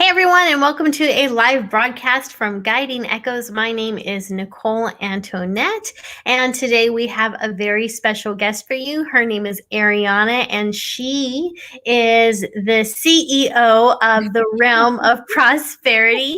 Hey everyone, and welcome to a live broadcast from Guiding Echoes. My name is Nicole Antoinette, and today we have a very special guest for you. Her name is Arianna, and she is the CEO of the Realm of Prosperity.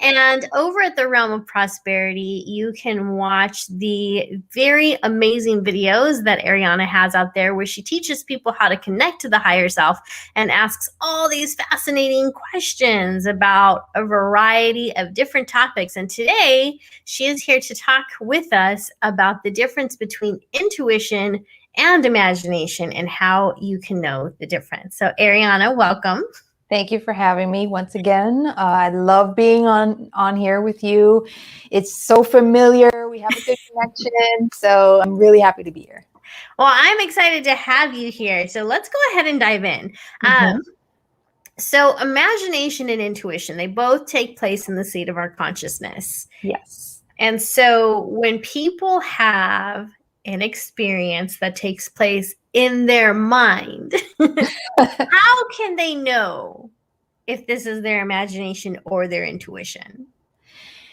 And over at the Realm of Prosperity, you can watch the very amazing videos that Arianna has out there where she teaches people how to connect to the higher self and asks all these fascinating questions about a variety of different topics. And today, she is here to talk with us about the difference between intuition and imagination and how you can know the difference. So, Arianna, welcome. Thank you for having me once again. I love being on here with you. It's so familiar. We have a good connection. So I'm really happy to be here. Well, I'm excited to have you here. So let's go ahead and dive in. So imagination and intuition, they both take place in the seat of our consciousness. Yes. And so when people have an experience that takes place in their mind, how can they know if this is their imagination or their intuition?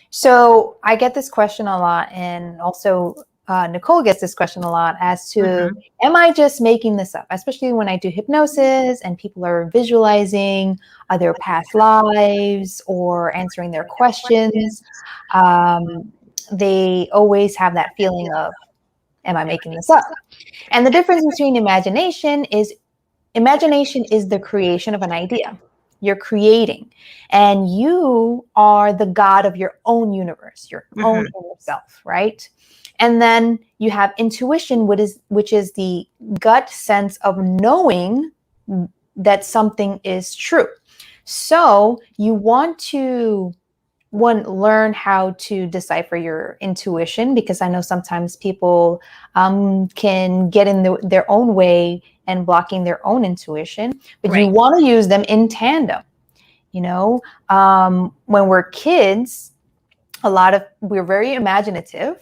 So I get this question a lot, and also Nicole gets this question a lot as to, am I just making this up? Especially when I do hypnosis and people are visualizing their past lives or answering their questions. They always have that feeling of, am I making this up? And the difference between imagination is the creation of an idea. You're creating, and you are the God of your own universe, your own inner self, right? And then you have intuition, which is the gut sense of knowing that something is true. So you want to learn how to decipher your intuition, because I know sometimes people can get in their own way and blocking their own intuition, but you want to use them in tandem. You know, when we're kids, we're very imaginative.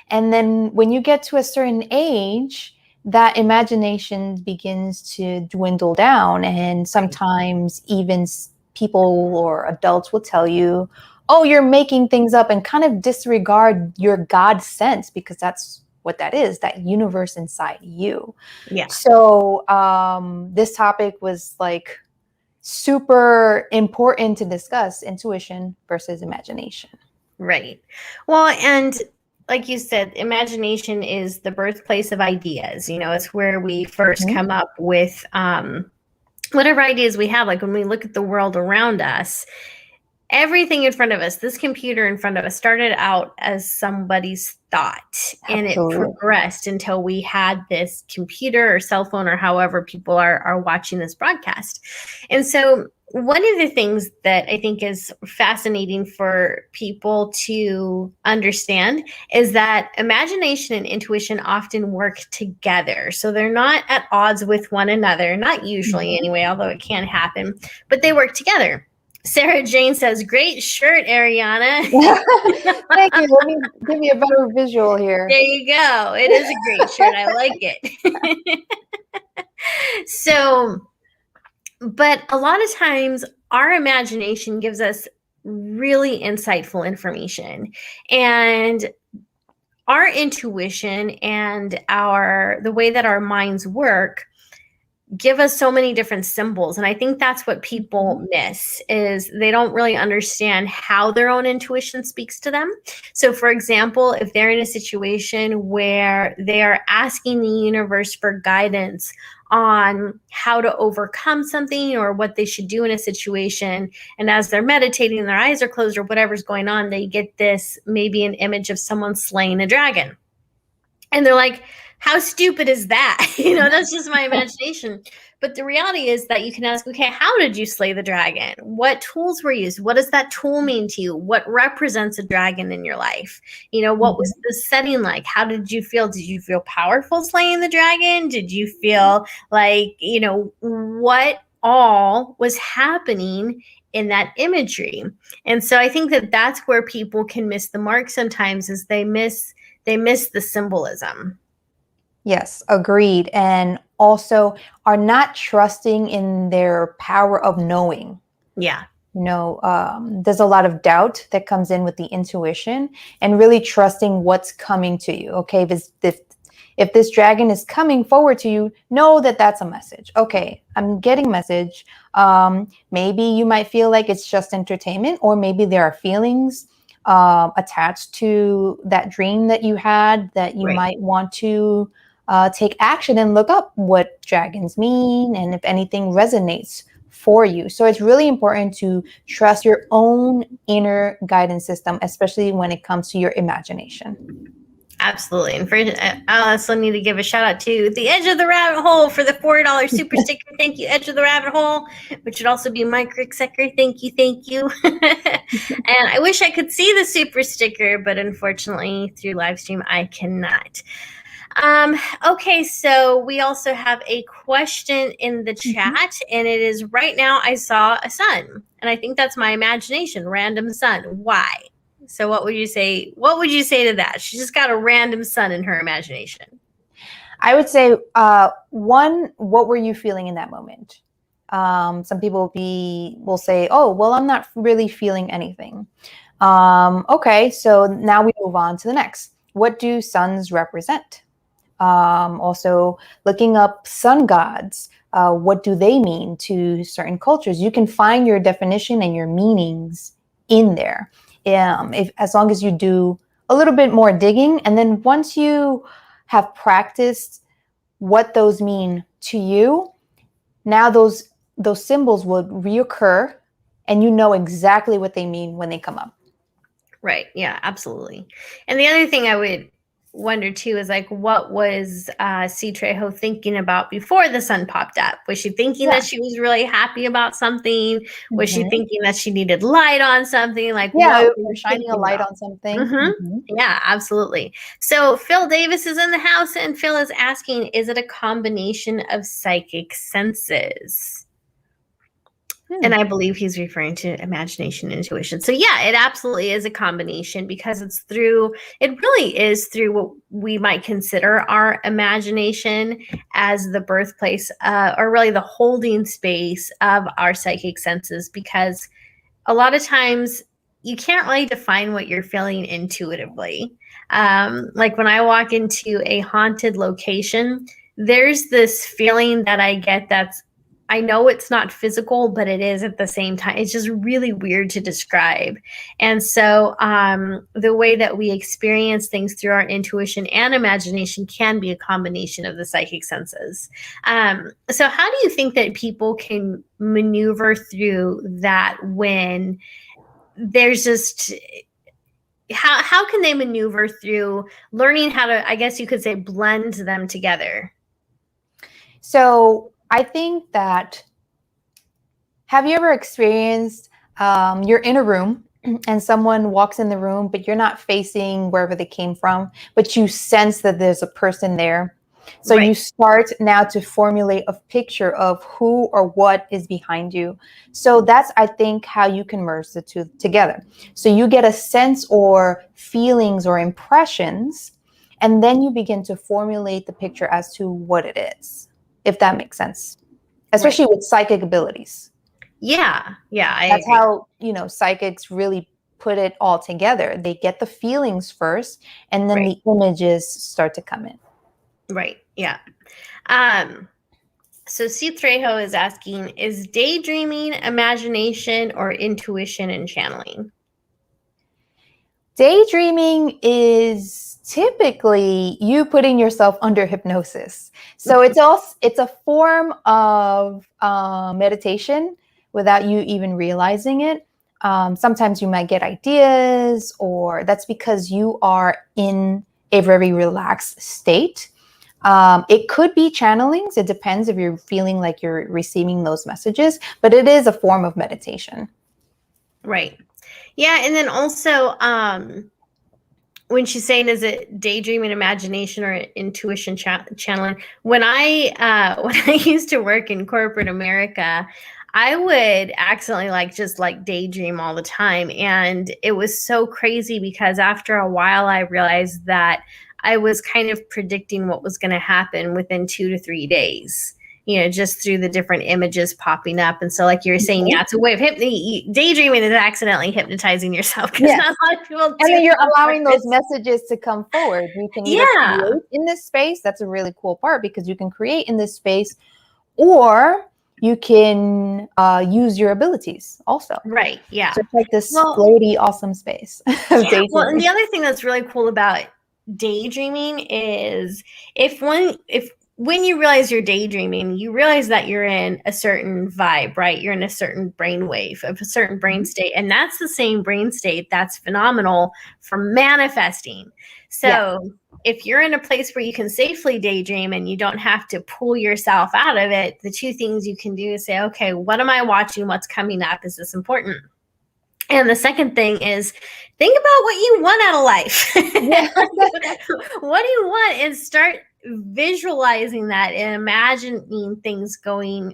And then when you get to a certain age, that imagination begins to dwindle down. And sometimes even people or adults will tell you, oh, you're making things up, and kind of disregard your God sense, because that's what that is, that universe inside you. Yeah. So this topic was like super important to discuss, intuition versus imagination. Right. Well, and like you said, imagination is the birthplace of ideas. You know, it's where we first come up with whatever ideas we have. Like when we look at the world around us, everything in front of us, this computer in front of us, started out as somebody's thought. And it progressed until we had this computer or cell phone or however people are watching this broadcast. And so one of the things that I think is fascinating for people to understand is that imagination and intuition often work together. So they're not at odds with one another, not usually anyway, although it can happen, but they work together. Sarah Jane says, great shirt, Arianna. Thank you. Let me give you a better visual here. There you go. It is a great shirt. I like it. So, but a lot of times our imagination gives us really insightful information, and our intuition and the way that our minds work give us so many different symbols. And I think that's what people miss, is they don't really understand how their own intuition speaks to them. So for example, if they're in a situation where they are asking the universe for guidance on how to overcome something or what they should do in a situation, and as they're meditating, their eyes are closed or whatever's going on, they get maybe an image of someone slaying a dragon. And they're like, how stupid is that? You know, that's just my imagination. But the reality is that you can ask, okay, how did you slay the dragon? What tools were used? What does that tool mean to you? What represents a dragon in your life? You know, what was the setting like? How did you feel? Did you feel powerful slaying the dragon? Did you feel like, you know, what all was happening in that imagery? And so I think that that's where people can miss the mark sometimes, is they miss the symbolism. Yes, agreed. And also are not trusting in their power of knowing. Yeah. There's a lot of doubt that comes in with the intuition and really trusting what's coming to you. Okay, if this dragon is coming forward to you, know that that's a message. Okay, I'm getting a message. Maybe you might feel like it's just entertainment, or maybe there are feelings attached to that dream that you had that you might want to take action and look up what dragons mean and if anything resonates for you. So it's really important to trust your own inner guidance system, especially when it comes to your imagination. Absolutely. And I also need to give a shout out to the Edge of the Rabbit Hole for the $4 super sticker. Thank you, Edge of the Rabbit Hole, which would also be Mike Ricksecker. Thank you. Thank you. And I wish I could see the super sticker, but unfortunately through live stream, I cannot. Okay, so we also have a question in the chat, and it is, right now I saw a sun, and I think that's my imagination, random sun. Why? So what would you say? What would you say to that? She just got a random sun in her imagination. I would say, one, what were you feeling in that moment? Some people will say, oh, well, I'm not really feeling anything. Okay, so now we move on to the next. What do suns represent? Also looking up sun gods. What do they mean to certain cultures? You can find your definition and your meanings in there. As long as you do a little bit more digging, and then once you have practiced what those mean to you, now those symbols would reoccur, and you know exactly what they mean when they come up. Right. Yeah, absolutely. And the other thing I would wonder too is, like, what was C. Trejo thinking about before the sun popped up? Was she thinking that she was really happy about something? Was she thinking that she needed light on something? Like, what or shining a light on something. Yeah, absolutely. So Phil Davis is in the house, and Phil is asking, is it a combination of psychic senses? And I believe he's referring to imagination and intuition. So yeah, it absolutely is a combination, because it really is through what we might consider our imagination as the birthplace, or really the holding space of our psychic senses, because a lot of times you can't really define what you're feeling intuitively. Like when I walk into a haunted location, there's this feeling that I get I know it's not physical, but it is at the same time. It's just really weird to describe. And so the way that we experience things through our intuition and imagination can be a combination of the psychic senses. So how do you think that people can maneuver through that when there's just... How can they maneuver through learning how to, I guess you could say, blend them together? So I think that, have you ever experienced, you're in a room and someone walks in the room, but you're not facing wherever they came from, but you sense that there's a person there. So you start now to formulate a picture of who or what is behind you. So that's, I think, how you can merge the two together. So you get a sense or feelings or impressions, and then you begin to formulate the picture as to what it is, if that makes sense, especially with psychic abilities. Yeah. That's how, psychics really put it all together. They get the feelings first, and then the images start to come in. Right. Yeah. So C. Trejo is asking, is daydreaming imagination or intuition and channeling? Daydreaming is typically you putting yourself under hypnosis. So it's a form of meditation without you even realizing it. Sometimes you might get ideas, or that's because you are in a very relaxed state. It could be channelings. It depends if you're feeling like you're receiving those messages, but it is a form of meditation. Right. Yeah. And then also, when she's saying, is it daydreaming imagination or intuition channeling? When I used to work in corporate America, I would accidentally just daydream all the time. And it was so crazy, because after a while I realized that I was kind of predicting what was going to happen within 2 to 3 days. just through the different images popping up. And so like you're saying, yeah, it's a way of daydreaming is accidentally hypnotizing yourself, because not a lot of people do. And then you're allowing those messages to come forward. You can either create in this space. That's a really cool part, because you can create in this space, or you can use your abilities also. Right. Yeah. So it's like this floaty, awesome space. Well, and the other thing that's really cool about daydreaming is when you realize you're daydreaming, you realize that you're in a certain vibe, right? You're in a certain brain wave of a certain brain state. And that's the same brain state that's phenomenal for manifesting. So if you're in a place where you can safely daydream and you don't have to pull yourself out of it, the two things you can do is say, okay, what am I watching? What's coming up? Is this important? And the second thing is, think about what you want out of life. What do you want? And start visualizing that and imagining things going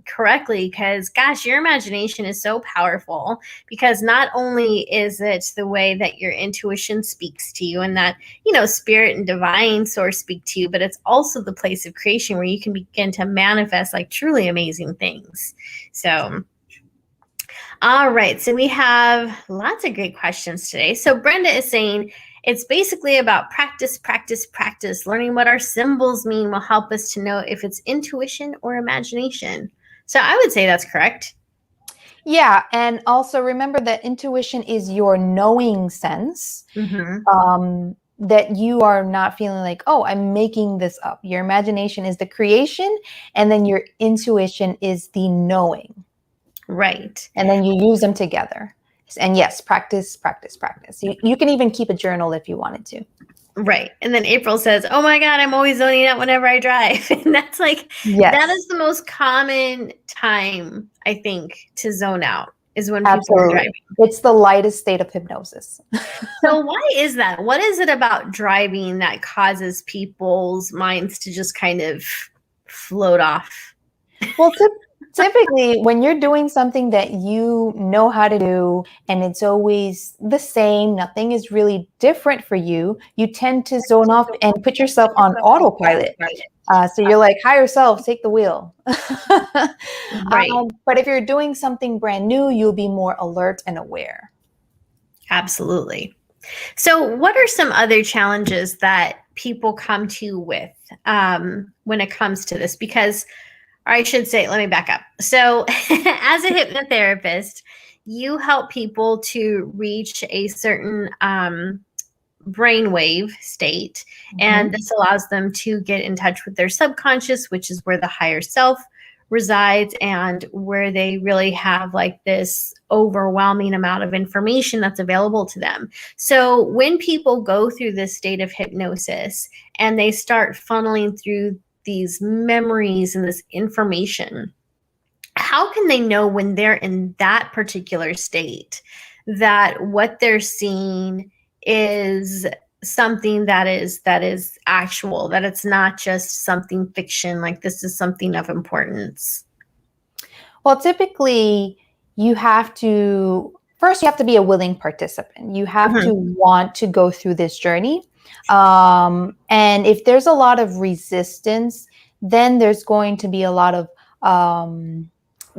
correctly, because gosh, your imagination is so powerful, because not only is it the way that your intuition speaks to you and that spirit and divine source speak to you, but it's also the place of creation where you can begin to manifest like truly amazing things. So all right, so we have lots of great questions today. So Brenda is saying, it's basically about practice, practice, practice. Learning what our symbols mean will help us to know if it's intuition or imagination. So I would say that's correct. Yeah. And also remember that intuition is your knowing sense, that you are not feeling like, oh, I'm making this up. Your imagination is the creation, and then your intuition is the knowing. Right. And then you use them together. And yes, practice, practice, practice. You can even keep a journal if you wanted to. Right. And then April says, oh my God, I'm always zoning out whenever I drive. And that's like, that is the most common time, I think, to zone out, is when people are driving. It's the lightest state of hypnosis. So why is that? What is it about driving that causes people's minds to just kind of float off? Well, typically, when you're doing something that you know how to do and it's always the same, nothing is really different for you, you tend to zone off and put yourself on autopilot. So you're like, higher self, take the wheel. Right. But if you're doing something brand new, you'll be more alert and aware. Absolutely. So what are some other challenges that people come to you with when it comes to this? Because I should say, let me back up. So as a hypnotherapist, you help people to reach a certain brainwave state. And this allows them to get in touch with their subconscious, which is where the higher self resides and where they really have like this overwhelming amount of information that's available to them. So when people go through this state of hypnosis and they start funneling through these memories and this information, how can they know when they're in that particular state that what they're seeing is something that is actual, that it's not just something fiction, like this is something of importance? Well, typically you have to be a willing participant. You have to want to go through this journey. And if there's a lot of resistance, then there's going to be a lot of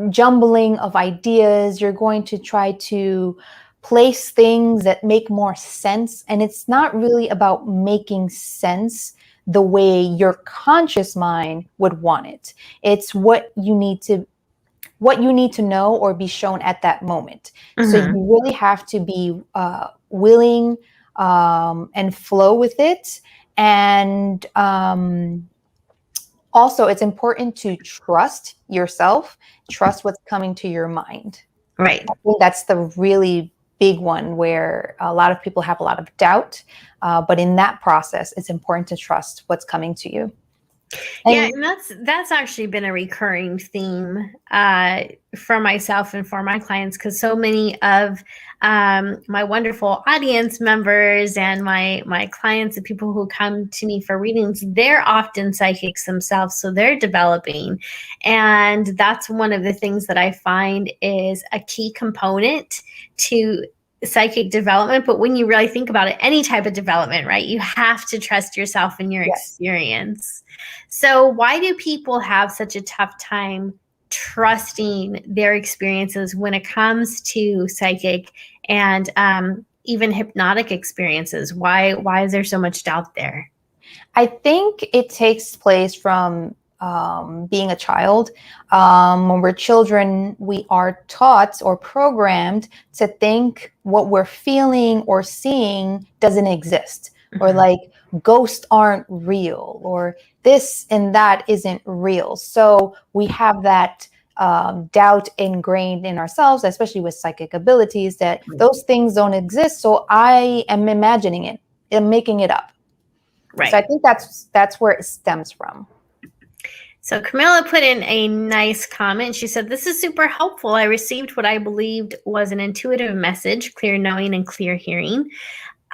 jumbling of ideas. You're going to try to place things that make more sense. And it's not really about making sense the way your conscious mind would want it. It's what you need to know or be shown at that moment. So you really have to be willing and flow with it. And also, it's important to trust yourself, trust what's coming to your mind. Right. I think that's the really big one where a lot of people have a lot of doubt. But in that process, it's important to trust what's coming to you. And that's actually been a recurring theme for myself and for my clients, because so many of my wonderful audience members and my clients and people who come to me for readings, they're often psychics themselves, so they're developing. And that's one of the things that I find is a key component to psychic development, but when you really think about it, any type of development, right? You have to trust yourself and your experience. So why do people have such a tough time trusting their experiences when it comes to psychic and even hypnotic experiences? Why is there so much doubt there? I think it takes place from being a child. When we're children, we are taught or programmed to think what we're feeling or seeing doesn't exist, or like ghosts aren't real, or this and that isn't real. So we have that doubt ingrained in ourselves, especially with psychic abilities, that those things don't exist. So I am imagining it, I'm making it up. Right. So I think that's where it stems from. So Camilla put in a nice comment. She said, "This is super helpful. I received what I believed was an intuitive message, clear knowing and clear hearing,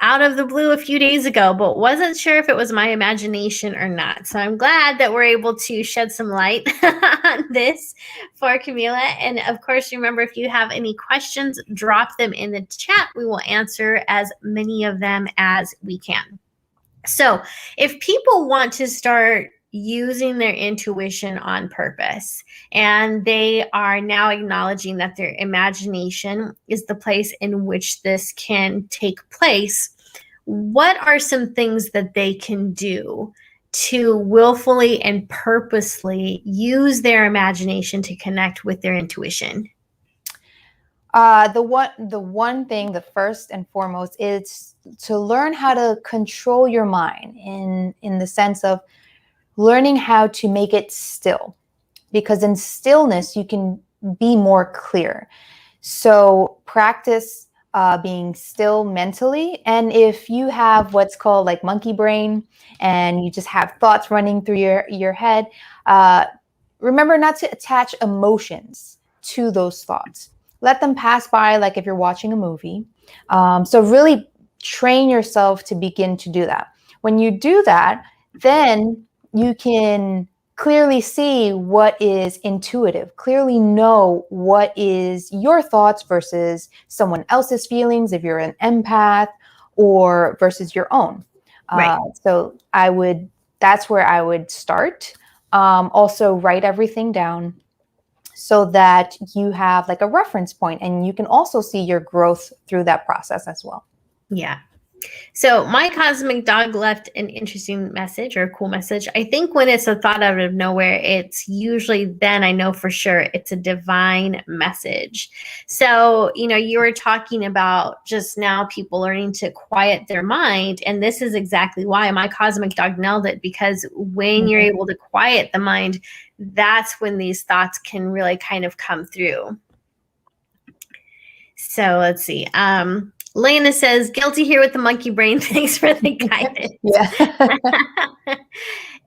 out of the blue a few days ago, but wasn't sure if it was my imagination or not." So I'm glad that we're able to shed some light on this for Camilla. And of course, remember, if you have any questions, drop them in the chat. We will answer as many of them as we can. So if people want to start using their intuition on purpose, and they are now acknowledging that their imagination is the place in which this can take place, what are some things that they can do to willfully and purposely use their imagination to connect with their intuition? The one thing, the first and foremost, is to learn how to control your mind in the sense of learning how to make it still, because in stillness you can be more clear. So practice being still mentally. And if you have what's called like monkey brain and you just have thoughts running through your head, remember not to attach emotions to those thoughts. Let them pass by, like if you're watching a movie. So really train yourself to begin to do that. When you do that, then you can clearly see what is intuitive, clearly know what is your thoughts versus someone else's feelings, if you're an empath, or versus your own. Right. So that's where I would start. Also write everything down so that you have like a reference point, and you can also see your growth through that process as well. Yeah. So my cosmic dog left an interesting message, or a cool message. I think when it's a thought out of nowhere, it's usually, then I know for sure it's a divine message. So, you were talking about just now people learning to quiet their mind. And this is exactly why my cosmic dog nailed it, because when you're able to quiet the mind, that's when these thoughts can really kind of come through. So let's see. Lena says, "Guilty here with the monkey brain. Thanks for the guidance." Yeah.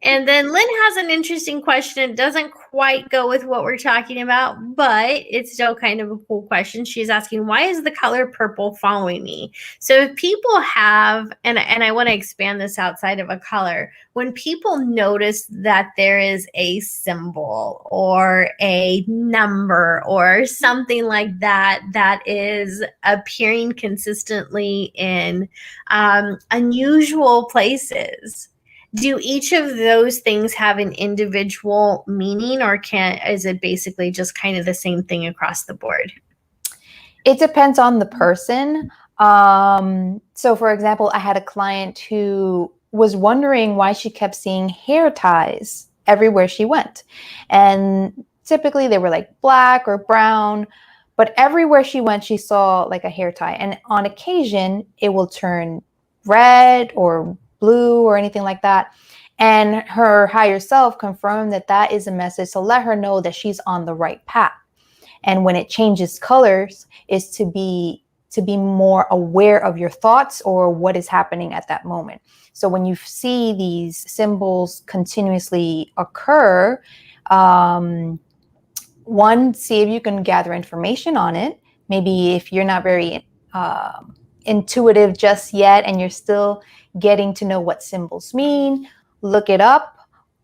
And then Lynn has an interesting question. It doesn't quite go with what we're talking about, but it's still kind of a cool question. She's asking, why is the color purple following me? So if people have, and I want to expand this outside of a color, when people notice that there is a symbol or a number or something like that that is appearing consistently in unusual places, do each of those things have an individual meaning, or is it basically just kind of the same thing across the board? It depends on the person. So for example, I had a client who was wondering why she kept seeing hair ties everywhere she went. And typically they were like black or brown, but everywhere she went, she saw like a hair tie. And on occasion, it will turn red or blue or anything like that. And her higher self confirmed that that is a message to let her know that she's on the right path. And when it changes colors, is to be more aware of your thoughts or what is happening at that moment. So when you see these symbols continuously occur, one, see if you can gather information on it. Maybe if you're not very intuitive just yet and you're still getting to know what symbols mean, look it up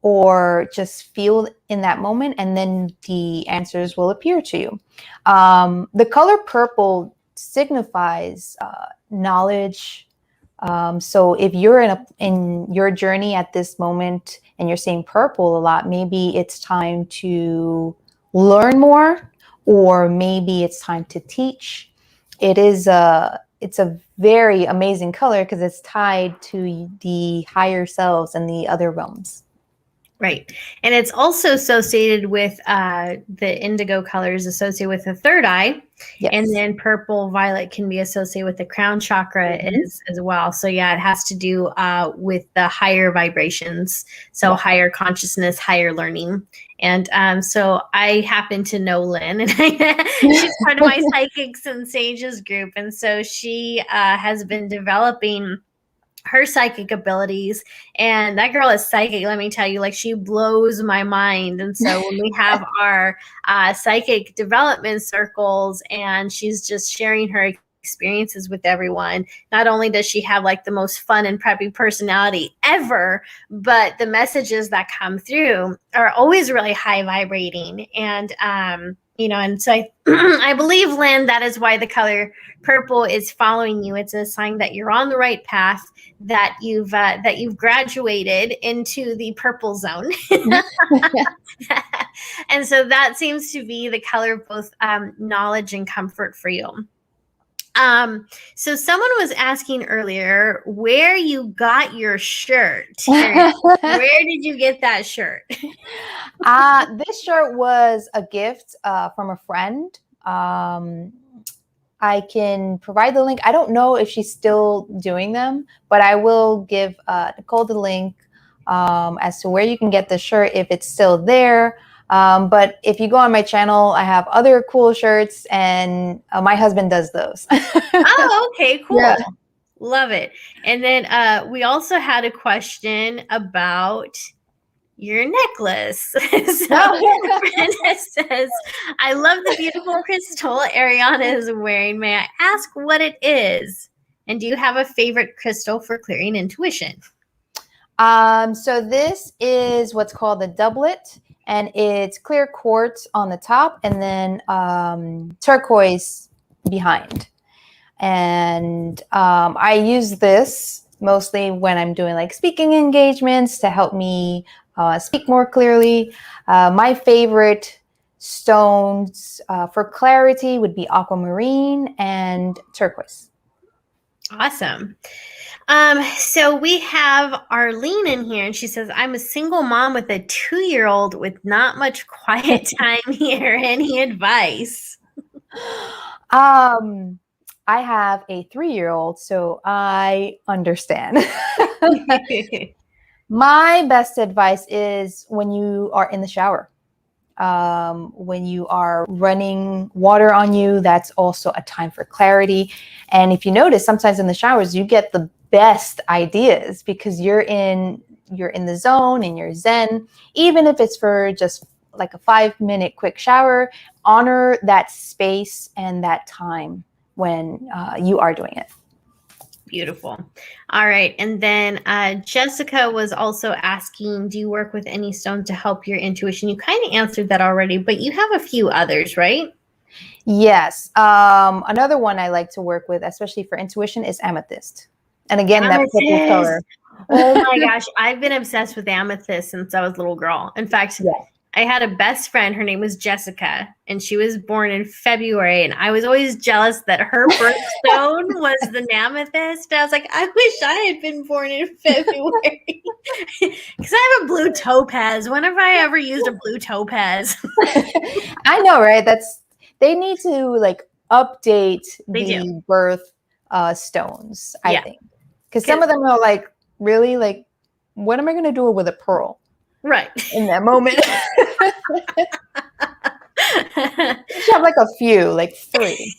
or just feel in that moment, and then the answers will appear to you. The color purple signifies knowledge. So if you're in your journey at this moment and you're seeing purple a lot, maybe it's time to learn more, or maybe it's time to teach. It's a very amazing color because it's tied to the higher selves and the other realms. Right. And it's also associated with the indigo colors associated with the third eye. Yes. And then purple violet can be associated with the crown chakra as well. So yeah, it has to do with the higher vibrations. So higher consciousness, higher learning. And so I happen to know Lynn, and she's part of my Psychics and Sages group. And so she has been developing her psychic abilities, and that girl is psychic. Let me tell you, like, she blows my mind. And so when we have our psychic development circles, and she's just sharing her experiences with everyone, not only does she have like the most fun and preppy personality ever, but the messages that come through are always really high vibrating. And and so I believe, Lynn, that is why the color purple is following you. It's a sign that you're on the right path, that you've graduated into the purple zone. And so that seems to be the color of both knowledge and comfort for you. So someone was asking earlier where you got your shirt. Where did you get that shirt? This shirt was a gift from a friend. I can provide the link. I don't know if she's still doing them, but I will give Nicole the link as to where you can get the shirt if it's still there. But if you go on my channel, I have other cool shirts, and my husband does those. Oh, okay, cool. Yeah. Love it. And then we also had a question about your necklace. So Brenda says, I love the beautiful crystal Arianna is wearing. May I ask what it is? And do you have a favorite crystal for clearing intuition? So this is what's called a doublet, and it's clear quartz on the top and then turquoise behind. And I use this mostly when I'm doing like speaking engagements to help me speak more clearly. My favorite stones for clarity would be aquamarine and turquoise. Awesome. So we have Arlene in here, and she says, I'm a single mom with a 2-year-old with not much quiet time here. Any advice? I have a 3-year-old, so I understand. My best advice is when you are in the shower. When you are running water on you, that's also a time for clarity. And if you notice, sometimes in the showers, you get the best ideas because you're in the zone and you're zen. Even if it's for just like a 5-minute quick shower, honor that space and that time when you are doing it. Beautiful. All right. And then Jessica was also asking, do you work with any stones to help your intuition? You kind of answered that already, but you have a few others, right? Yes. Another one I like to work with, especially for intuition, is amethyst. And again, that purple color. Oh my gosh. I've been obsessed with amethyst since I was a little girl. In fact, I had a best friend. Her name was Jessica, and she was born in February. And I was always jealous that her birthstone was the amethyst. I was like, I wish I had been born in February because I have a blue topaz. When have I ever used a blue topaz? I know, right? They need to like update the birth stones, I think, because some of them are like, really, like, what am I going to do with a pearl? Right. In that moment. You should have like a few, like 3.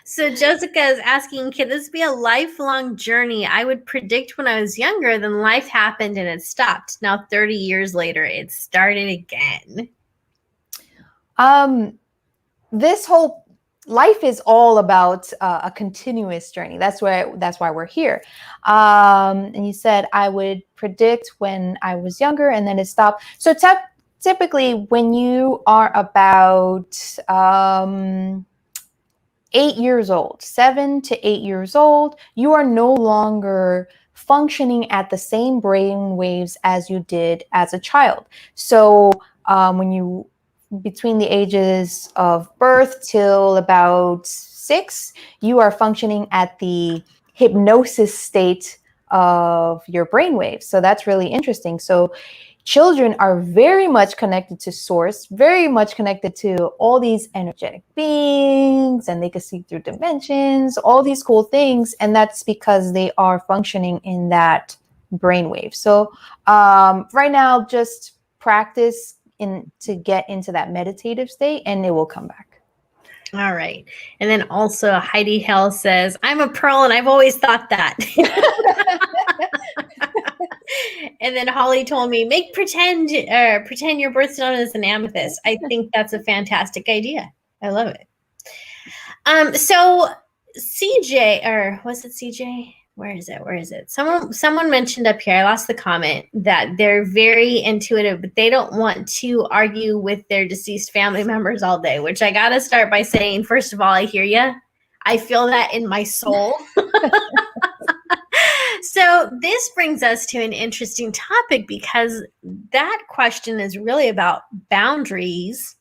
So Jessica is asking, can this be a lifelong journey? I would predict when I was younger, then life happened and it stopped. Now 30 years later, it started again. This whole life is all about a continuous journey. That's why we're here. And you said I would predict when I was younger and then it stopped. So typically when you are about 8 years old, 7 to 8 years old, you are no longer functioning at the same brain waves as you did as a child. So when you, between the ages of birth till about 6, you are functioning at the hypnosis state of your brain waves. So that's really interesting. So children are very much connected to source, very much connected to all these energetic beings, and they can see through dimensions, all these cool things. And that's because they are functioning in that brainwave. So right now, just practice to get into that meditative state, and it will come back. All right. And then also Heidi Hell says, I'm a pearl and I've always thought that. And then Holly told me, pretend your birthstone is an amethyst. I think that's a fantastic idea. I love it. So CJ, or was it CJ? Where is it? Someone mentioned up here, I lost the comment, that they're very intuitive, but they don't want to argue with their deceased family members all day, which I got to start by saying, first of all, I hear you. I feel that in my soul. So this brings us to an interesting topic, because that question is really about boundaries.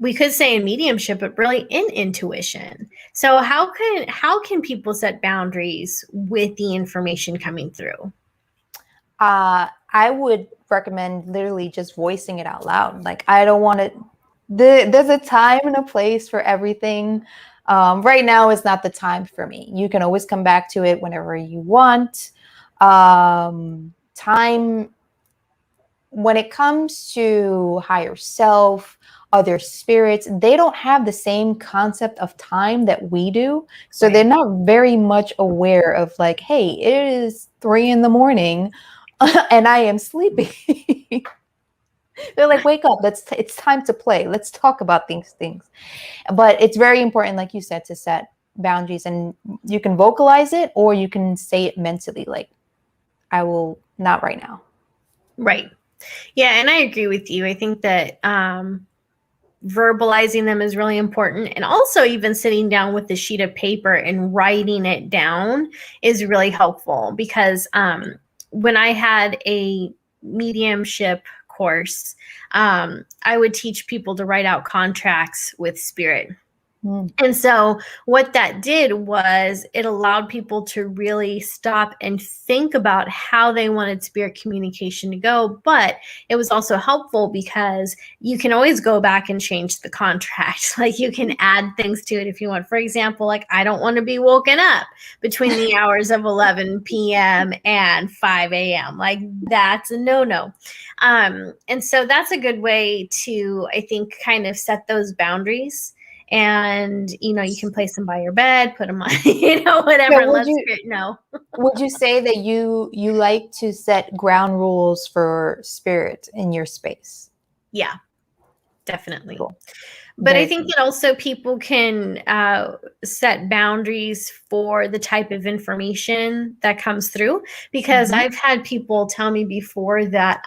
We could say in mediumship, but really in intuition. So how can people set boundaries with the information coming through? I would recommend literally just voicing it out loud. Like, I don't want to, there's a time and a place for everything. Right now is not the time for me. You can always come back to it whenever you want. Time, when it comes to higher self, other spirits, they don't have the same concept of time that we do. So right. They're not very much aware of like, hey, it is 3 a.m. and I am sleepy. They're like, wake up, it's time to play. Let's talk about these things. But it's very important, like you said, to set boundaries, and you can vocalize it or you can say it mentally, like, I will not right now. Right. Yeah. And I agree with you. I think that verbalizing them is really important. And also even sitting down with a sheet of paper and writing it down is really helpful, because when I had a mediumship course, I would teach people to write out contracts with spirit. And so what that did was it allowed people to really stop and think about how they wanted spirit communication to go. But it was also helpful because you can always go back and change the contract. Like, you can add things to it if you want. For example, like, I don't want to be woken up between the hours of 11 p.m. and 5 a.m. Like, that's a no-no. And so that's a good way to, I think, kind of set those boundaries. And, you can place them by your bed, put them on, whatever. So let spirit know. Would you say that you like to set ground rules for spirit in your space? Yeah, definitely. Cool. But I think that also people can set boundaries for the type of information that comes through, because I've had people tell me before that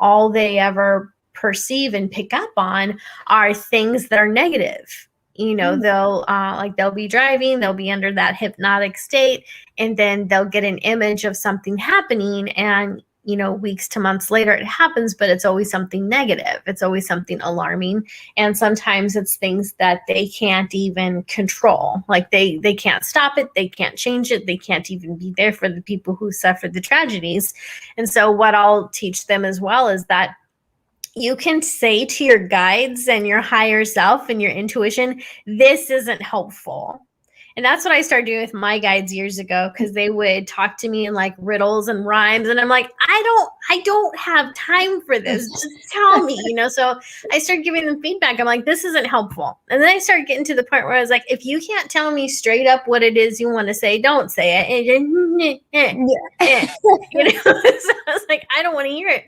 all they ever perceive and pick up on are things that are negative. They'll be driving, they'll be under that hypnotic state, and then they'll get an image of something happening, and weeks to months later it happens, but it's always something negative. It's always something alarming. And sometimes it's things that they can't even control. Like, they can't stop it. They can't change it. They can't even be there for the people who suffered the tragedies. And so what I'll teach them as well is that you can say to your guides and your higher self and your intuition, this isn't helpful. And that's what I started doing with my guides years ago, because they would talk to me in like riddles and rhymes. And I'm like, I don't have time for this. Just tell me, So I started giving them feedback. I'm like, this isn't helpful. And then I started getting to the point where I was like, if you can't tell me straight up what it is you want to say, don't say it. So I was like, I don't want to hear it.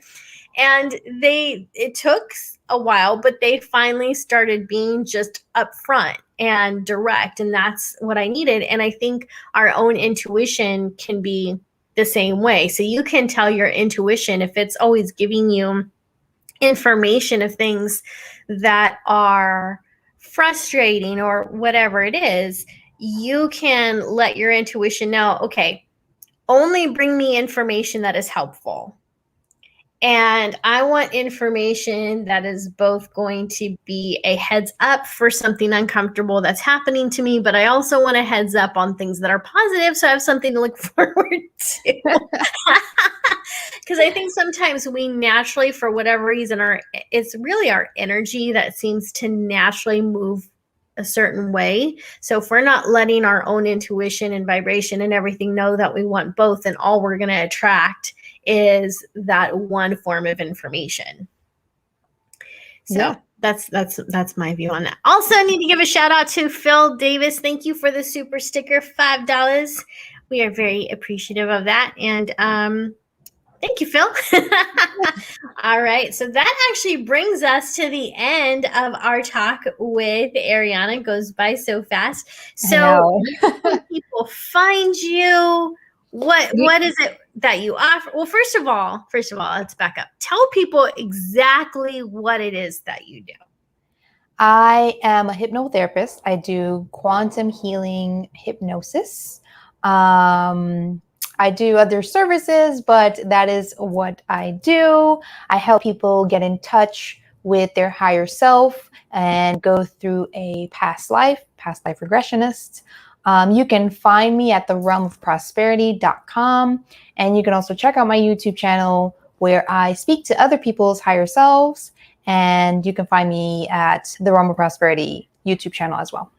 And it took a while, but they finally started being just upfront and direct. And that's what I needed. And I think our own intuition can be the same way. So you can tell your intuition, if it's always giving you information of things that are frustrating or whatever it is, you can let your intuition know, okay, only bring me information that is helpful. And I want information that is both going to be a heads up for something uncomfortable that's happening to me, but I also want a heads up on things that are positive, so I have something to look forward to. Because I think sometimes we naturally, for whatever reason, it's really our energy that seems to naturally move a certain way. So if we're not letting our own intuition and vibration and everything know that we want both, and all we're going to attract is that one form of information. So that's my view on that. Also, I need to give a shout out to Phil Davis. Thank you for the super sticker, $5. We are very appreciative of that. And thank you, Phil. All right. So that actually brings us to the end of our talk with Arianna. It goes by so fast. So where can people find you? What is it that you offer? Well, first of all, let's back up. Tell people exactly what it is that you do. I am a hypnotherapist. I do quantum healing hypnosis. I do other services, but that is what I do. I help people get in touch with their higher self and go through a past life regressionist. You can find me at therealmofprosperity.com, and you can also check out my YouTube channel where I speak to other people's higher selves, and you can find me at the Realm of Prosperity YouTube channel as well.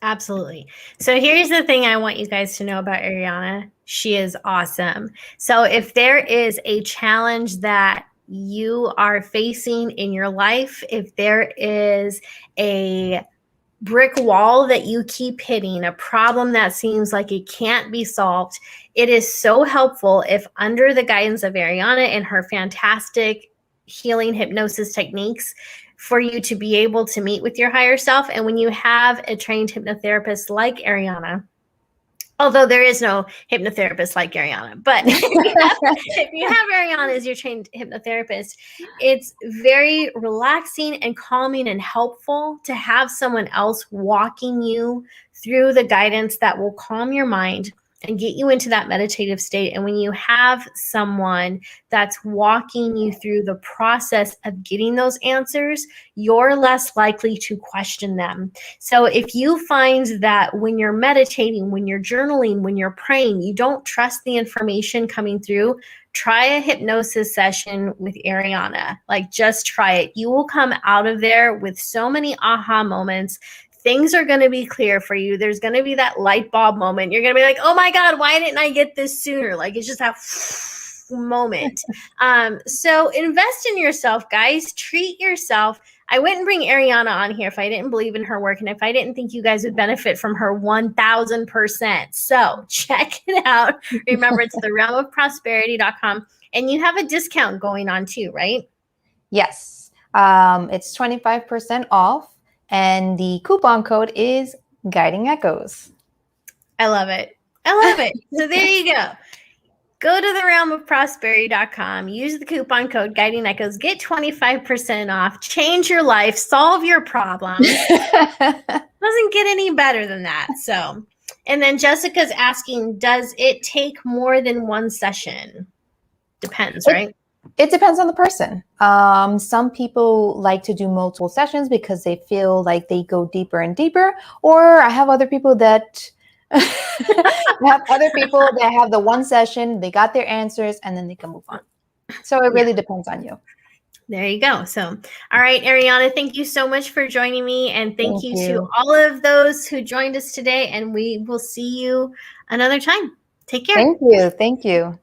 Absolutely. So here's the thing I want you guys to know about Arianna. She is awesome. So if there is a challenge that you are facing in your life, if there is a brick wall that you keep hitting, a problem that seems like it can't be solved, it is so helpful if, under the guidance of Arianna and her fantastic healing hypnosis techniques, for you to be able to meet with your higher self. And when you have a trained hypnotherapist like Arianna, although there is no hypnotherapist like Arianna, but if you have Arianna as your trained hypnotherapist, it's very relaxing and calming and helpful to have someone else walking you through the guidance that will calm your mind and get you into that meditative state. And when you have someone that's walking you through the process of getting those answers, you're less likely to question them. So if you find that when you're meditating, when you're journaling, when you're praying, you don't trust the information coming through, try a hypnosis session with Arianna. Like, just try it. You will come out of there with so many aha moments. Things are going to be clear for you. There's going to be that light bulb moment. You're going to be like, oh my God, why didn't I get this sooner? Like, it's just that moment. So invest in yourself, guys. Treat yourself. I wouldn't bring Arianna on here if I didn't believe in her work and if I didn't think you guys would benefit from her 1000%. So check it out. Remember, it's therealmofprosperity.com. And you have a discount going on too, right? Yes. It's 25% off. And the coupon code is Guiding Echoes. I love it. I love it. So there you go. Go to therealmofprosperity.com. Use the coupon code Guiding Echoes. Get 25% off. Change your life. Solve your problems. Doesn't get any better than that. So, and then Jessica's asking, does it take more than one session? Depends, right? It depends on the person. Some people like to do multiple sessions because they feel like they go deeper and deeper. Or I have other people that have the one session, they got their answers, and then they can move on. So it really depends on you. There you go. So, all right, Arianna, thank you so much for joining me. And thank you to all of those who joined us today. And we will see you another time. Take care. Thank you. Thank you.